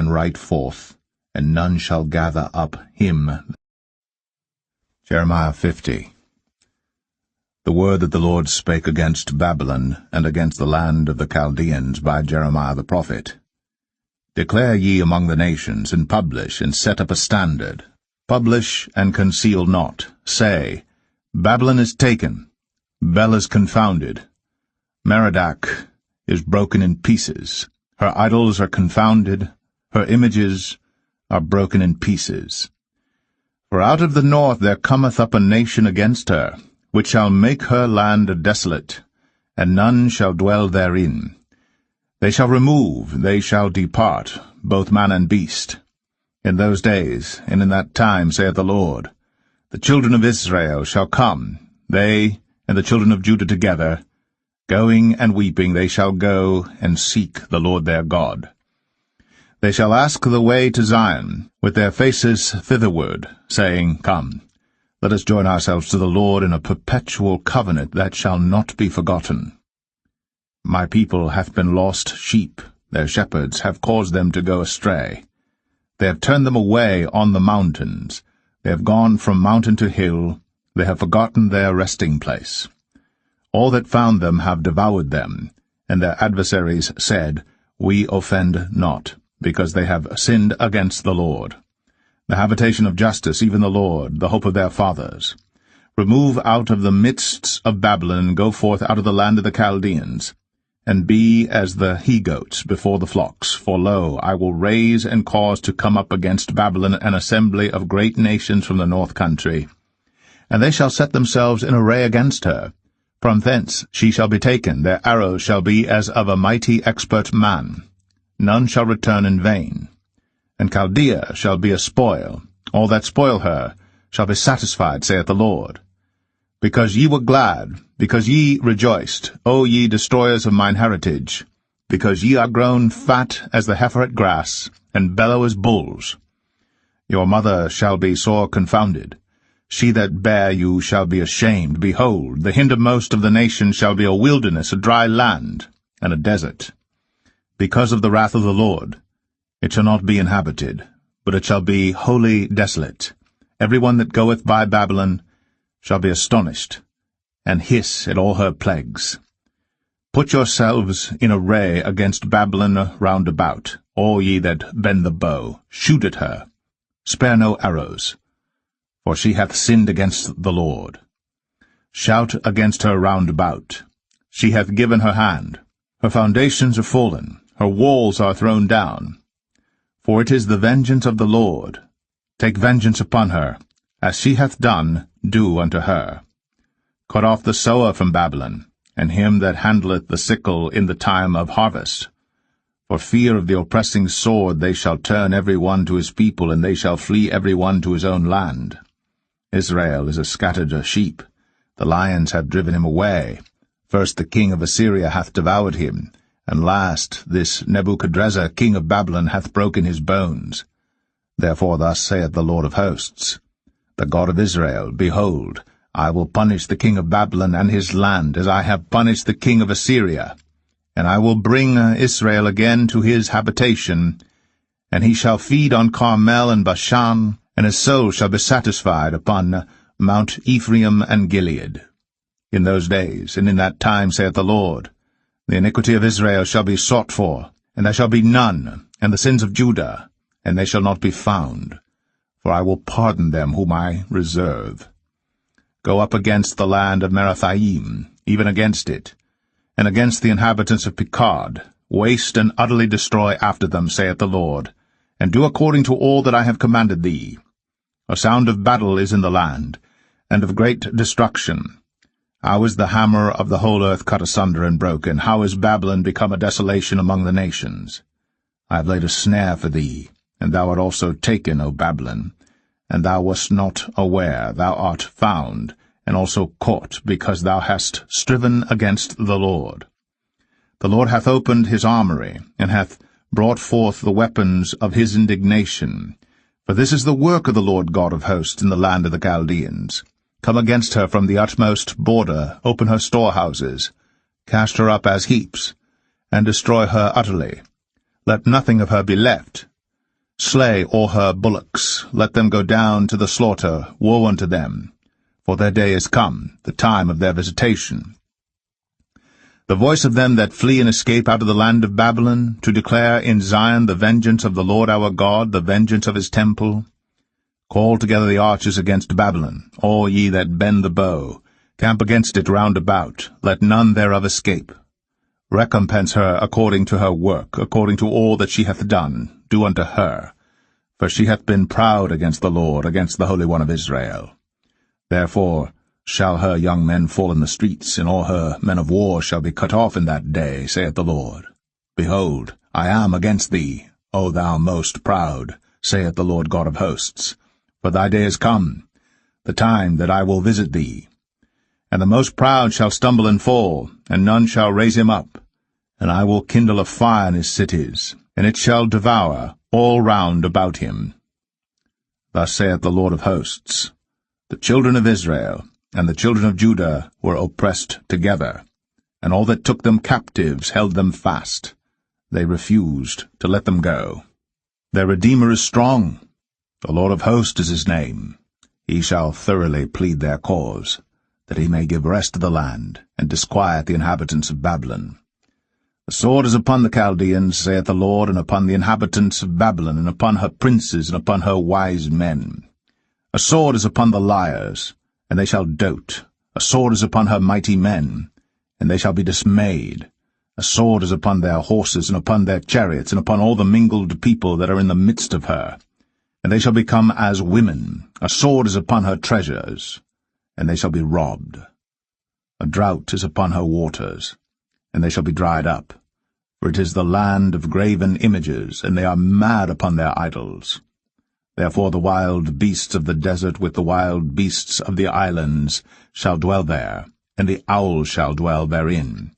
man right forth, and none shall gather up him. Jeremiah 50. The word that the Lord spake against Babylon, and against the land of the Chaldeans by Jeremiah the prophet. Declare ye among the nations, and publish, and set up a standard. Publish, and conceal not. Say, Babylon is taken, Bel is confounded, Merodach is broken in pieces. Her idols are confounded, her images are broken in pieces. For out of the north there cometh up a nation against her, which shall make her land desolate, and none shall dwell therein. They shall remove, they shall depart, both man and beast. In those days, and in that time, saith the Lord, the children of Israel shall come, they and the children of Judah together. Going and weeping they shall go and seek the Lord their God. They shall ask the way to Zion, with their faces thitherward, saying, Come, let us join ourselves to the Lord in a perpetual covenant that shall not be forgotten. My people hath been lost sheep, their shepherds have caused them to go astray. They have turned them away on the mountains, they have gone from mountain to hill, they have forgotten their resting place. All that found them have devoured them, and their adversaries said, We offend not, because they have sinned against the Lord. The habitation of justice, even the Lord, the hope of their fathers. Remove out of the midst of Babylon, and go forth out of the land of the Chaldeans, and be as the he-goats before the flocks. For lo, I will raise and cause to come up against Babylon an assembly of great nations from the north country. And they shall set themselves in array against her. From thence she shall be taken, their arrows shall be as of a mighty expert man. None shall return in vain. And Chaldea shall be a spoil, all that spoil her shall be satisfied, saith the Lord. Because ye were glad, because ye rejoiced, O ye destroyers of mine heritage, because ye are grown fat as the heifer at grass, and bellow as bulls. Your mother shall be sore confounded. She that bare you shall be ashamed. Behold, the hindermost of the nations shall be a wilderness, a dry land, and a desert. Because of the wrath of the Lord, it shall not be inhabited, but it shall be wholly desolate. Every one that goeth by Babylon shall be astonished, and hiss at all her plagues. Put yourselves in array against Babylon round about, all ye that bend the bow. Shoot at her. Spare no arrows. For she hath sinned against the Lord. Shout against her round about. She hath given her hand. Her foundations are fallen. Her walls are thrown down. For it is the vengeance of the Lord. Take vengeance upon her. As she hath done, do unto her. Cut off the sower from Babylon, and him that handleth the sickle in the time of harvest. For fear of the oppressing sword they shall turn every one to his people, and they shall flee every one to his own land. Israel is a scattered sheep. The lions have driven him away. First the king of Assyria hath devoured him, and last this Nebuchadrezzar king of Babylon hath broken his bones. Therefore thus saith the Lord of hosts, the God of Israel, Behold, I will punish the king of Babylon and his land, as I have punished the king of Assyria. And I will bring Israel again to his habitation, and he shall feed on Carmel and Bashan, and his soul shall be satisfied upon Mount Ephraim and Gilead. In those days, and in that time, saith the Lord, the iniquity of Israel shall be sought for, and there shall be none, and the sins of Judah, and they shall not be found. For I will pardon them whom I reserve. Go up against the land of Merathaim, even against it, and against the inhabitants of Pekod, waste and utterly destroy after them, saith the Lord, and do according to all that I have commanded thee. A sound of battle is in the land, and of great destruction. How is the hammer of the whole earth cut asunder and broken? How is Babylon become a desolation among the nations? I have laid a snare for thee, and thou art also taken, O Babylon. And thou wast not aware, thou art found, and also caught, because thou hast striven against the Lord. The Lord hath opened his armory, and hath brought forth the weapons of his indignation. For this is the work of the Lord God of hosts in the land of the Chaldeans. Come against her from the utmost border, open her storehouses, cast her up as heaps, and destroy her utterly. Let nothing of her be left. Slay all her bullocks, let them go down to the slaughter, woe unto them, for their day is come, the time of their visitation. The voice of them that flee and escape out of the land of Babylon, to declare in Zion the vengeance of the Lord our God, the vengeance of his temple. Call together the archers against Babylon, all ye that bend the bow, camp against it round about, let none thereof escape. Recompense her according to her work, according to all that she hath done, do unto her. For she hath been proud against the Lord, against the Holy One of Israel. Therefore shall her young men fall in the streets, and all her men of war shall be cut off in that day, saith the Lord. Behold, I am against thee, O thou most proud, saith the Lord God of hosts. For thy day is come, the time that I will visit thee. And the most proud shall stumble and fall, and none shall raise him up. And I will kindle a fire in his cities, and it shall devour all round about him. Thus saith the Lord of hosts, the children of Israel and the children of Judah were oppressed together, and all that took them captives held them fast. They refused to let them go. Their Redeemer is strong. The Lord of hosts is his name. He shall thoroughly plead their cause, that he may give rest to the land, and disquiet the inhabitants of Babylon. The sword is upon the Chaldeans, saith the Lord, and upon the inhabitants of Babylon, and upon her princes, and upon her wise men. A sword is upon the liars, and they shall dote. A sword is upon her mighty men, and they shall be dismayed. A sword is upon their horses, and upon their chariots, and upon all the mingled people that are in the midst of her, and they shall become as women. A sword is upon her treasures, and they shall be robbed. A drought is upon her waters, and they shall be dried up. For it is the land of graven images, and they are mad upon their idols. Therefore the wild beasts of the desert with the wild beasts of the islands shall dwell there, and the owl shall dwell therein.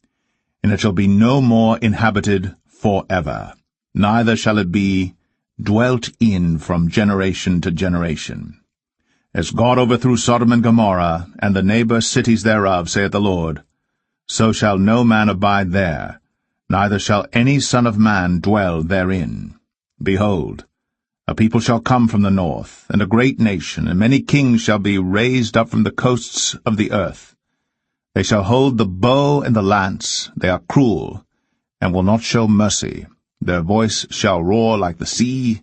And it shall be no more inhabited forever, neither shall it be dwelt in from generation to generation. As God overthrew Sodom and Gomorrah, and the neighbor cities thereof, saith the Lord, so shall no man abide there, neither shall any son of man dwell therein. Behold, a people shall come from the north, and a great nation, and many kings shall be raised up from the coasts of the earth. They shall hold the bow and the lance. They are cruel, and will not show mercy. Their voice shall roar like the sea,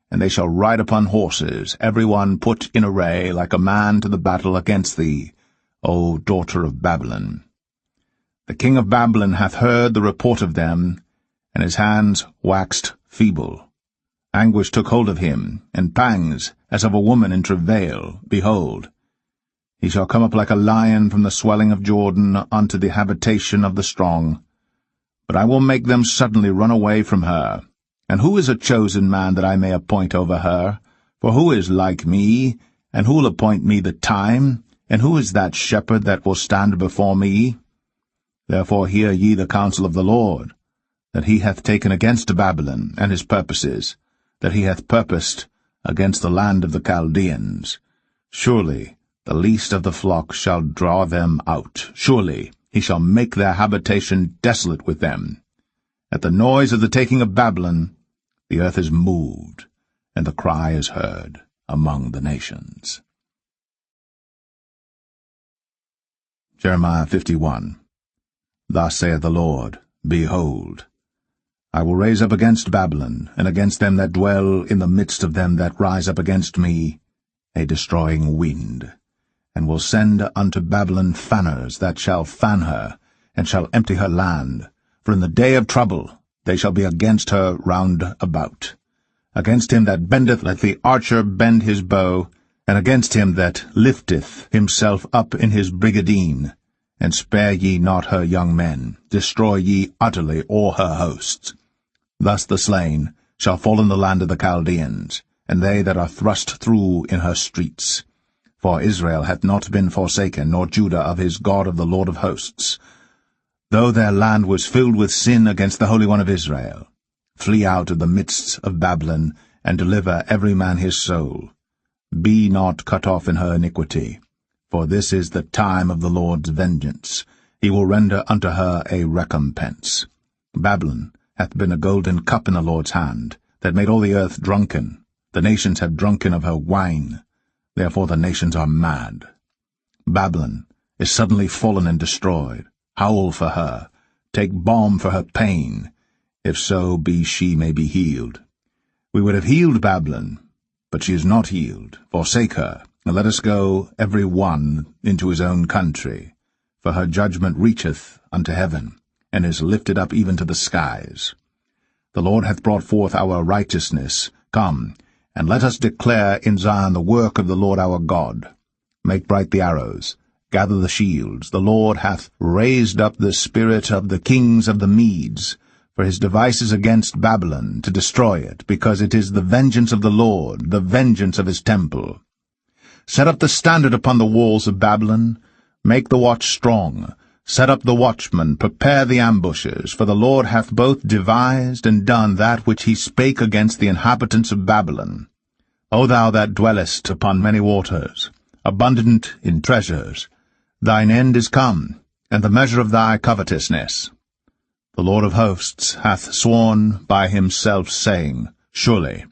and they shall ride upon horses, every one put in array, like a man to the battle against thee, O daughter of Babylon. The king of Babylon hath heard the report of them, and his hands waxed feeble. Anguish took hold of him, and pangs, as of a woman in travail. Behold, he shall come up like a lion from the swelling of Jordan unto the habitation of the strong. But I will make them suddenly run away from her. And who is a chosen man that I may appoint over her? For who is like me, and who will appoint me the time? And who is that shepherd that will stand before me? Therefore hear ye the counsel of the Lord, that he hath taken against Babylon, and his purposes, that he hath purposed against the land of the Chaldeans. Surely the least of the flock shall draw them out. Surely he shall make their habitation desolate with them. At the noise of the taking of Babylon, the earth is moved, and the cry is heard among the nations. Jeremiah 51. Thus saith the Lord, Behold, I will raise up against Babylon, and against them that dwell in the midst of them that rise up against me, a destroying wind, and will send unto Babylon fanners that shall fan her, and shall empty her land. For in the day of trouble they shall be against her round about. Against him that bendeth let the archer bend his bow, and against him that lifteth himself up in his brigadine. And spare ye not her young men, destroy ye utterly all her hosts. Thus the slain shall fall in the land of the Chaldeans, and they that are thrust through in her streets. For Israel hath not been forsaken, nor Judah of his God of the Lord of hosts. Though their land was filled with sin against the Holy One of Israel, flee out of the midst of Babylon, and deliver every man his soul. Be not cut off in her iniquity, for this is the time of the Lord's vengeance. He will render unto her a recompense. Babylon hath been a golden cup in the Lord's hand, that made all the earth drunken. The nations have drunken of her wine. Therefore the nations are mad. Babylon is suddenly fallen and destroyed. Howl for her. Take balm for her pain. If so be she may be healed. We would have healed Babylon, but she is not healed. Forsake her, and let us go every one into his own country. For her judgment reacheth unto heaven, and is lifted up even to the skies. The Lord hath brought forth our righteousness. Come, and let us declare in Zion the work of the Lord our God. Make bright the arrows, gather the shields. The Lord hath raised up the spirit of the kings of the Medes, for his devices against Babylon, to destroy it, because it is the vengeance of the Lord, the vengeance of his temple. Set up the standard upon the walls of Babylon. Make the watch strong. Set up the watchmen, prepare the ambushes, for the Lord hath both devised and done that which he spake against the inhabitants of Babylon. O thou that dwellest upon many waters, abundant in treasures, thine end is come, and the measure of thy covetousness. The Lord of hosts hath sworn by himself, saying, Surely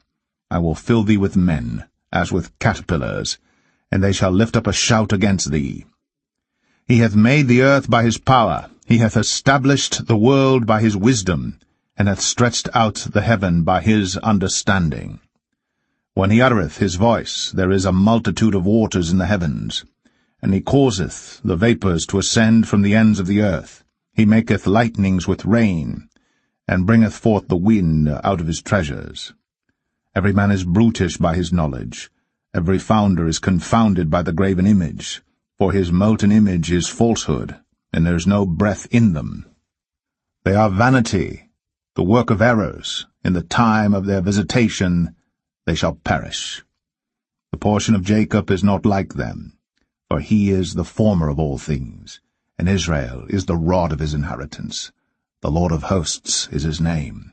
I will fill thee with men, as with caterpillars, and they shall lift up a shout against thee. He hath made the earth by his power, he hath established the world by his wisdom, and hath stretched out the heaven by his understanding. When he uttereth his voice, there is a multitude of waters in the heavens, and he causeth the vapours to ascend from the ends of the earth. He maketh lightnings with rain, and bringeth forth the wind out of his treasures. Every man is brutish by his knowledge. Every founder is confounded by the graven image. For his molten image is falsehood, and there is no breath in them. They are vanity, the work of errors. In the time of their visitation they shall perish. The portion of Jacob is not like them, for he is the former of all things, and Israel is the rod of his inheritance. The Lord of hosts is his name.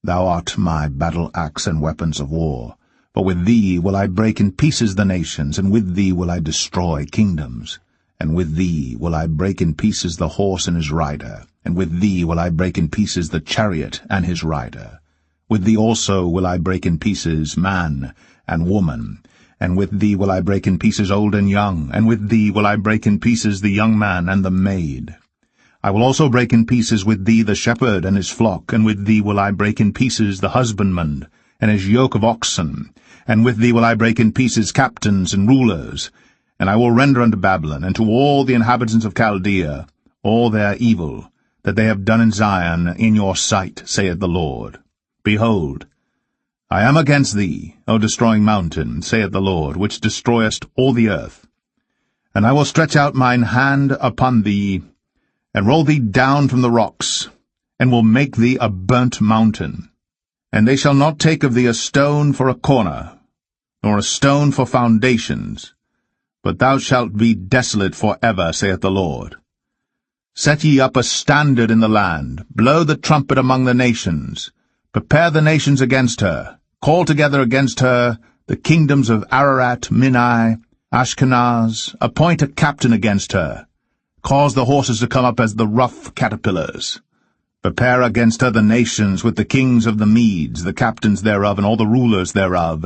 Thou art my battle-axe and weapons of war. For with thee will I break in pieces the nations, and with thee will I destroy kingdoms. And with thee will I break in pieces the horse and his rider, and with thee will I break in pieces the chariot and his rider. With thee also will I break in pieces man and woman, and with thee will I break in pieces old and young, and with thee will I break in pieces the young man and the maid. I will also break in pieces with thee the shepherd and his flock, and with thee will I break in pieces the husbandman and his yoke of oxen, and with thee will I break in pieces captains and rulers. And I will render unto Babylon and to all the inhabitants of Chaldea all their evil that they have done in Zion in your sight, saith the Lord. Behold, I am against thee, O destroying mountain, saith the Lord, which destroyest all the earth. And I will stretch out mine hand upon thee, and roll thee down from the rocks, and will make thee a burnt mountain. And they shall not take of thee a stone for a corner, nor a stone for foundations, but thou shalt be desolate for ever, saith the Lord. Set ye up a standard in the land, blow the trumpet among the nations, prepare the nations against her, call together against her the kingdoms of Ararat, Minai, Ashkenaz, appoint a captain against her, cause the horses to come up as the rough caterpillars. Prepare against her the nations with the kings of the Medes, the captains thereof, and all the rulers thereof,